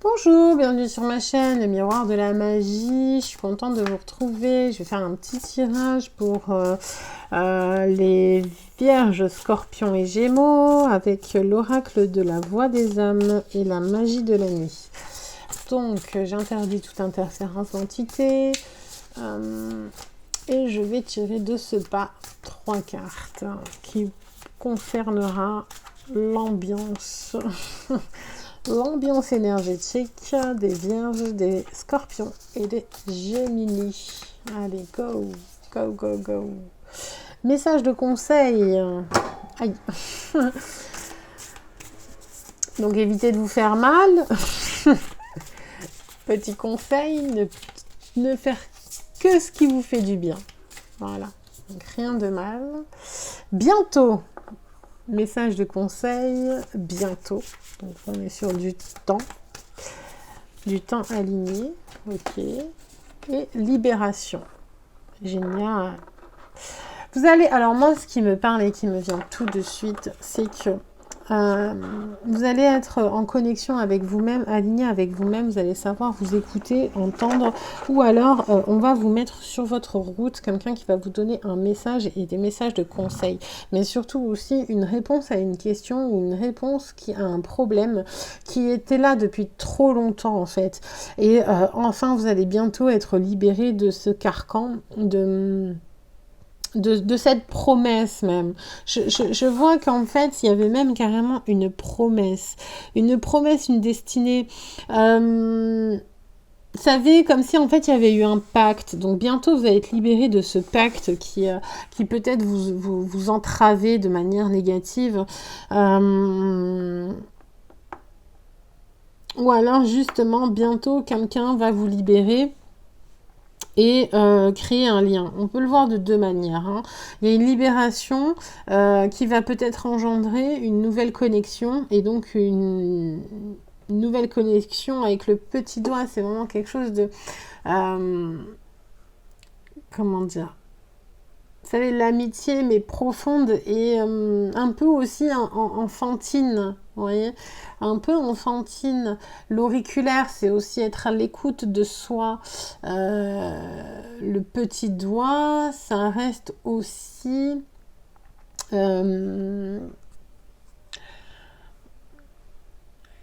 Bonjour, bienvenue sur ma chaîne, le miroir de la magie. Je suis contente de vous retrouver. Je vais faire un petit tirage pour les vierges, scorpions et gémeaux avec l'oracle de la voix des âmes et la magie de la nuit. Donc, j'interdis toute interférence d'entité. Et je vais tirer de ce pas 3 cartes qui concernera l'ambiance. L'ambiance énergétique des vierges, des scorpions et des géminis. Allez, go, go, go, go. Message de conseil. Aïe. Donc, évitez de vous faire mal. Petit conseil, ne faire que ce qui vous fait du bien. Voilà. Donc, rien de mal. Bientôt. Message de conseil, bientôt. Donc on est sur du temps aligné, ok. Et libération, génial. Vous allez, alors moi ce qui me parle et qui me vient tout de suite, c'est que vous allez être en connexion avec vous-même, aligné avec vous-même, vous allez savoir vous écouter, entendre, ou alors on va vous mettre sur votre route quelqu'un qui va vous donner un message et des messages de conseil, mais surtout aussi une réponse à une question ou une réponse qui a un problème qui était là depuis trop longtemps en fait. Et enfin vous allez bientôt être libéré de ce carcan de cette promesse même. Je vois qu'en fait, il y avait même carrément une promesse, une destinée. Vous savez, comme si en fait, il y avait eu un pacte. Donc bientôt, vous allez être libéré de ce pacte qui peut-être vous entravait de manière négative. Ou alors, justement, bientôt, quelqu'un va vous libérer et créer un lien. On peut le voir de deux manières. Hein. Il y a une libération qui va peut-être engendrer une nouvelle connexion et donc une nouvelle connexion avec le petit doigt. C'est vraiment quelque chose de... comment dire ? Vous savez, l'amitié, mais profonde et un peu aussi enfantine, vous voyez, un peu enfantine. L'auriculaire, c'est aussi être à l'écoute de soi. Le petit doigt, ça reste aussi...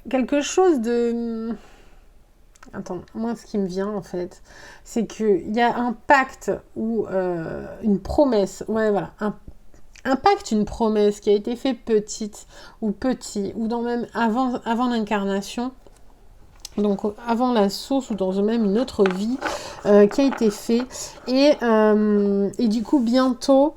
quelque chose de... Attends, moi ce qui me vient en fait, c'est qu'il y a un pacte ou une promesse, ouais voilà, un pacte, une promesse qui a été fait petite ou petit, ou dans même avant l'incarnation, donc avant la source ou dans même une autre vie qui a été fait et du coup bientôt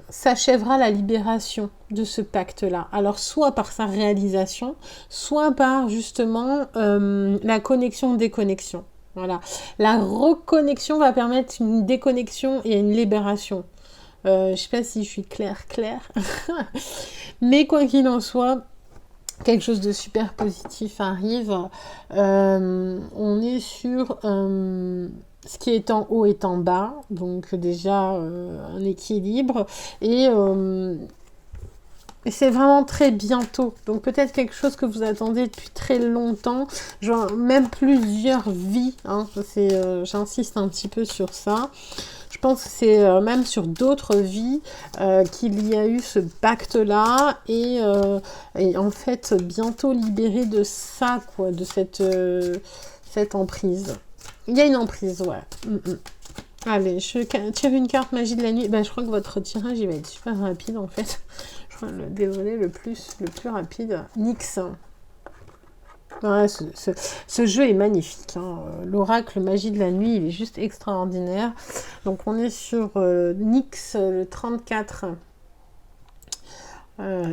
s'achèvera la libération de ce pacte là, alors soit par sa réalisation, soit par justement la connexion déconnexion, voilà, la reconnexion va permettre une déconnexion et une libération. Je sais pas si je suis claire mais quoi qu'il en soit, quelque chose de super positif arrive. On est sur ce qui est en haut est en bas, donc déjà un équilibre et c'est vraiment très bientôt. Donc peut-être quelque chose que vous attendez depuis très longtemps, genre même plusieurs vies. Hein, j'insiste un petit peu sur ça. Je pense que c'est même sur d'autres vies qu'il y a eu ce pacte-là et en fait bientôt libéré de ça, quoi, de cette emprise. Il y a une emprise, ouais. Allez, je tire une carte magie de la nuit. Ben, je crois que votre tirage, il va être super rapide, en fait. Je crois le dévoiler le plus rapide. Nyx. Ouais, ce jeu est magnifique. Hein. L'oracle magie de la nuit, il est juste extraordinaire. Donc, on est sur Nyx, le 34.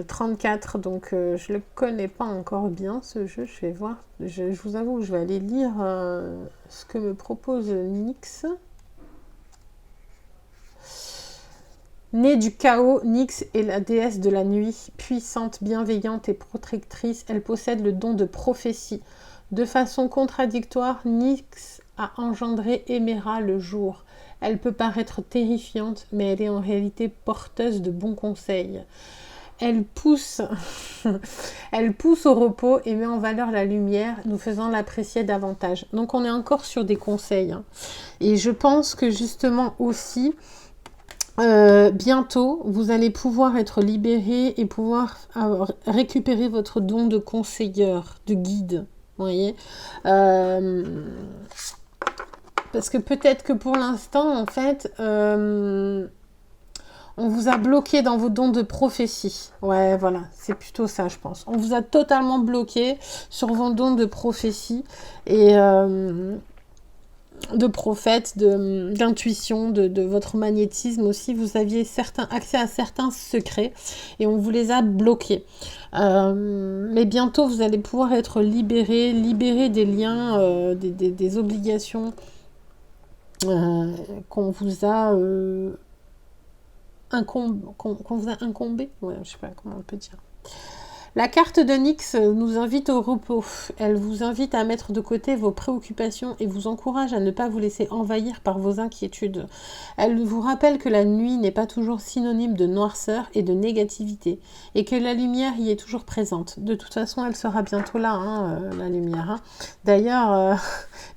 34, donc je le connais pas encore bien ce jeu. Je vais voir. Je vous avoue que je vais aller lire ce que me propose Nyx. Née du chaos, Nyx est la déesse de la nuit, puissante, bienveillante et protectrice. Elle possède le don de prophétie. De façon contradictoire, Nyx a engendré Héméra le jour. Elle peut paraître terrifiante, mais elle est en réalité porteuse de bons conseils. elle pousse, elle pousse au repos et met en valeur la lumière, nous faisant l'apprécier davantage. Donc on est encore sur des conseils. Hein. Et je pense que justement aussi, bientôt, vous allez pouvoir être libéré et pouvoir récupérer votre don de conseilleur, de guide. Vous voyez parce que peut-être que pour l'instant, en fait, on vous a bloqué dans vos dons de prophétie. Ouais, voilà, c'est plutôt ça, je pense. On vous a totalement bloqué sur vos dons de prophétie et de prophète, d'intuition, de votre magnétisme aussi. Vous aviez accès à certains secrets et on vous les a bloqués. Mais bientôt, vous allez pouvoir être libéré des liens, des obligations qu'on vous a... qu'on vous a incombé, ouais, je sais pas comment on peut dire. La carte de Nyx nous invite au repos. Elle vous invite à mettre de côté vos préoccupations et vous encourage à ne pas vous laisser envahir par vos inquiétudes. Elle vous rappelle que la nuit n'est pas toujours synonyme de noirceur et de négativité et que la lumière y est toujours présente. De toute façon, elle sera bientôt là, hein, la lumière. Hein. D'ailleurs,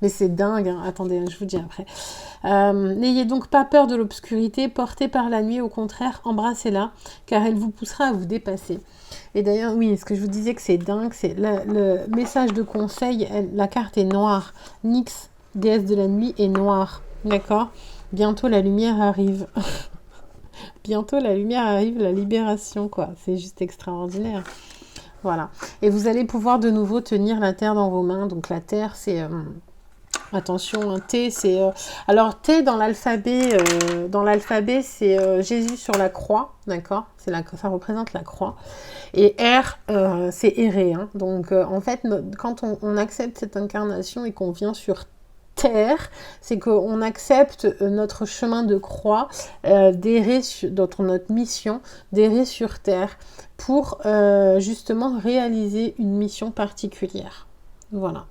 mais c'est dingue, hein. Attendez, je vous dis après. N'ayez donc pas peur de l'obscurité, portée par la nuit, au contraire, embrassez-la, car elle vous poussera à vous dépasser. Et d'ailleurs, oui, ce que je vous disais que c'est dingue, c'est le message de conseil, la carte est noire. Nyx, déesse de la nuit, est noire, d'accord ? Bientôt la lumière arrive. Bientôt la lumière arrive, la libération, quoi. C'est juste extraordinaire. Voilà. Et vous allez pouvoir de nouveau tenir la terre dans vos mains. Donc la terre, c'est... attention, un T, c'est... alors, T, dans l'alphabet, c'est Jésus sur la croix, d'accord ? Ça représente la croix. Et R, c'est errer. Hein. Donc, en fait, quand on accepte cette incarnation et qu'on vient sur Terre, c'est qu'on accepte notre chemin de croix, d'errer dans notre mission, d'errer sur Terre pour justement réaliser une mission particulière. Voilà.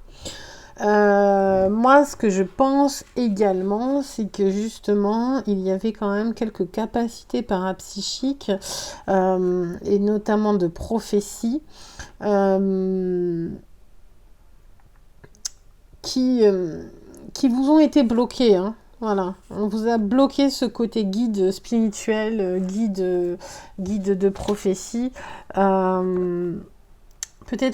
Moi, ce que je pense également, c'est que justement, il y avait quand même quelques capacités parapsychiques, et notamment de prophétie, qui vous ont été bloquées. Hein. Voilà, on vous a bloqué ce côté guide spirituel, guide de prophétie, peut-être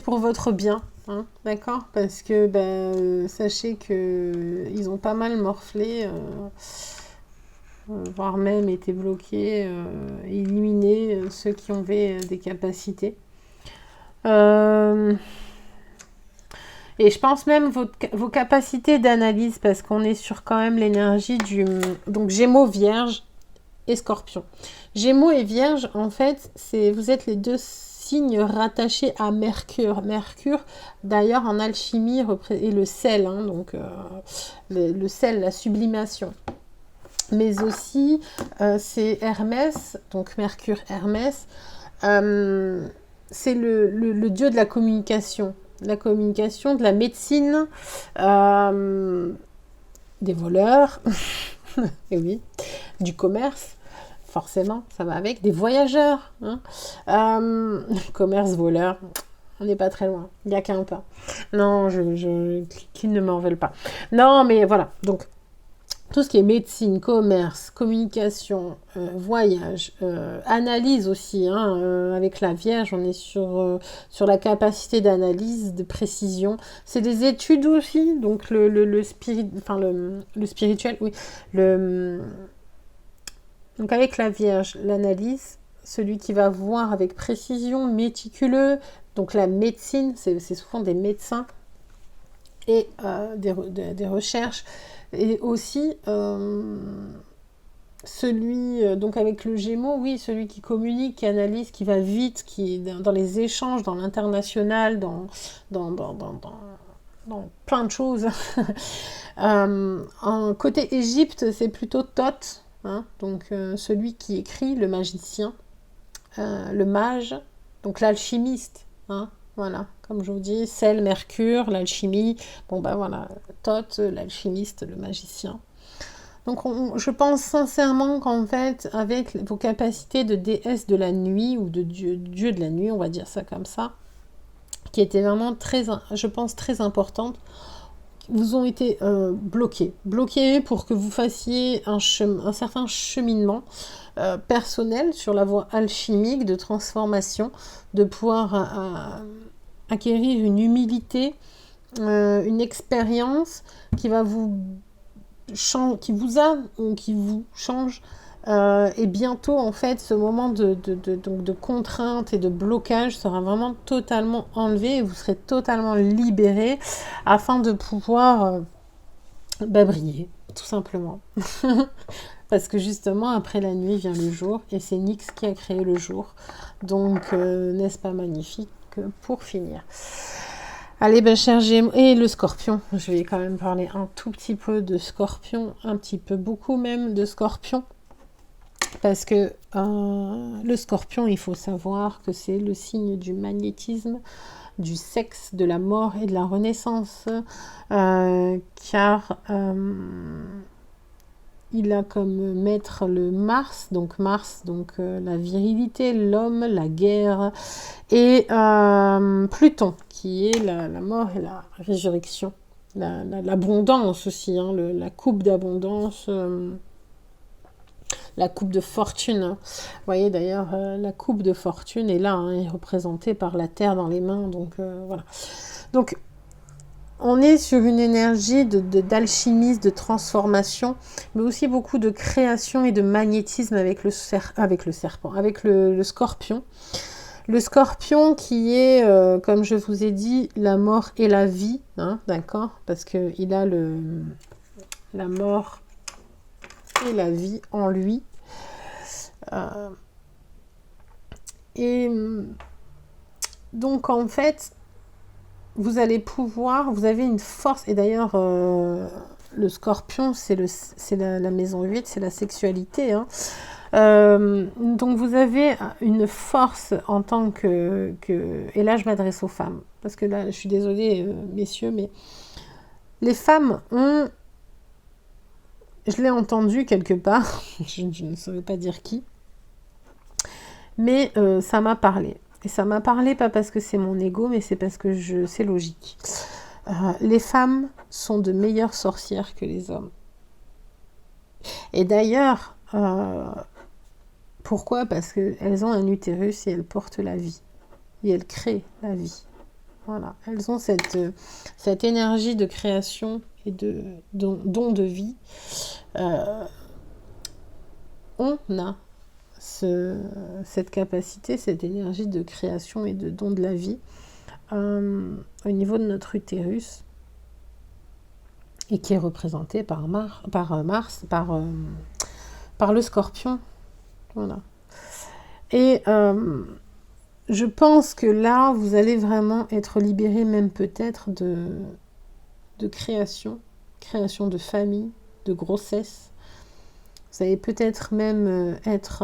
pour votre bien. Hein, d'accord, parce que sachez que ils ont pas mal morflé, voire même été bloqués, éliminés ceux qui avaient des capacités. Et je pense même vos capacités d'analyse, parce qu'on est sur quand même l'énergie du... Donc Gémeaux, Vierge et Scorpion. Gémeaux et Vierge, en fait, vous êtes les deux signes rattachés à Mercure. Mercure, d'ailleurs, en alchimie, est le sel, hein, donc le sel, la sublimation. Mais aussi, c'est Hermès, donc Mercure, Hermès, c'est le dieu de la communication. La communication, de la médecine, des voleurs, et oui, du commerce. Forcément, ça va avec. Des voyageurs. Hein. Commerce, voleur. On n'est pas très loin. Il n'y a qu'un pas. Non, qu'ils ne m'en veulent pas. Non, mais voilà. Donc, tout ce qui est médecine, commerce, communication, voyage, analyse aussi. Hein, avec la Vierge, on est sur la capacité d'analyse, de précision. C'est des études aussi. Donc, le spirituel, oui. Donc avec la Vierge, l'analyse, celui qui va voir avec précision, méticuleux, donc la médecine, c'est souvent des médecins, et des recherches, et aussi celui, donc avec le Gémeaux, oui, celui qui communique, qui analyse, qui va vite, qui est dans les échanges, dans l'international, dans plein de choses. En côté Égypte, c'est plutôt Thoth. Hein, donc celui qui écrit, le magicien, le mage, donc l'alchimiste, hein, voilà, comme je vous dis, sel, mercure, l'alchimie, bon voilà, Thoth, l'alchimiste, le magicien, Donc je pense sincèrement qu'en fait, avec vos capacités de déesse de la nuit, ou de dieu de la nuit, on va dire ça comme ça, qui étaient vraiment très, je pense, très importantes, vous ont été bloqués pour que vous fassiez un certain cheminement personnel sur la voie alchimique de transformation, de pouvoir acquérir une humilité, une expérience qui va qui vous change. Et bientôt, en fait, ce moment de contrainte et de blocage sera vraiment totalement enlevé et vous serez totalement libéré afin de pouvoir briller, tout simplement. Parce que justement, après la nuit vient le jour et c'est Nyx qui a créé le jour. Donc, n'est-ce pas magnifique pour finir? Allez, ben, cher Gémeaux, et le Scorpion, je vais quand même parler un tout petit peu de Scorpion, un petit peu beaucoup même de Scorpion. Parce que le Scorpion, il faut savoir que c'est le signe du magnétisme, du sexe, de la mort et de la renaissance, car il a comme maître le Mars, donc la virilité, l'homme, la guerre, et Pluton, qui est la mort et la résurrection, l'abondance aussi, hein, la coupe d'abondance, la coupe de fortune. Vous voyez d'ailleurs, la coupe de fortune est là, hein, est représentée par la terre dans les mains, donc voilà. Donc, on est sur une énergie d'alchimisme, de transformation, mais aussi beaucoup de création et de magnétisme avec le Scorpion. Le Scorpion qui est, comme je vous ai dit, la mort et la vie, hein, d'accord? Parce qu'il a la mort et la vie en lui. Et donc, en fait, vous allez pouvoir, vous avez une force, et d'ailleurs, le Scorpion, c'est la maison 8, c'est la sexualité, hein. Donc vous avez une force en tant que... Et là, je m'adresse aux femmes, parce que là, je suis désolée, messieurs, mais les femmes ont... Je l'ai entendu quelque part, je ne saurais pas dire qui, mais ça m'a parlé. Et ça m'a parlé pas parce que c'est mon ego, mais c'est parce que c'est logique. Les femmes sont de meilleures sorcières que les hommes. Et d'ailleurs, pourquoi? Parce qu'elles ont un utérus et elles portent la vie. Et elles créent la vie. Voilà. Elles ont cette énergie de création et de don de vie. On a cette capacité, cette énergie de création et de don de la vie au niveau de notre utérus, et qui est représenté par le Scorpion. Voilà. Et je pense que là, vous allez vraiment être libéré, même peut-être de création de famille, de grossesse. Vous allez peut-être même être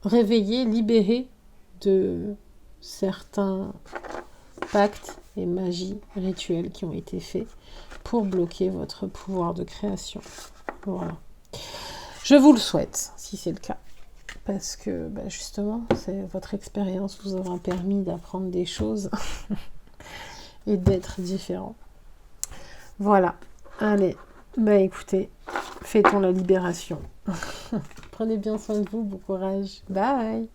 réveillé, libéré de certains pactes et magies rituels qui ont été faits pour bloquer votre pouvoir de création. Voilà. Je vous le souhaite, si c'est le cas. Parce que, justement, votre expérience vous aura permis d'apprendre des choses et d'être différent. Voilà. Allez, écoutez, fêtons la libération. Prenez bien soin de vous, bon courage. Bye!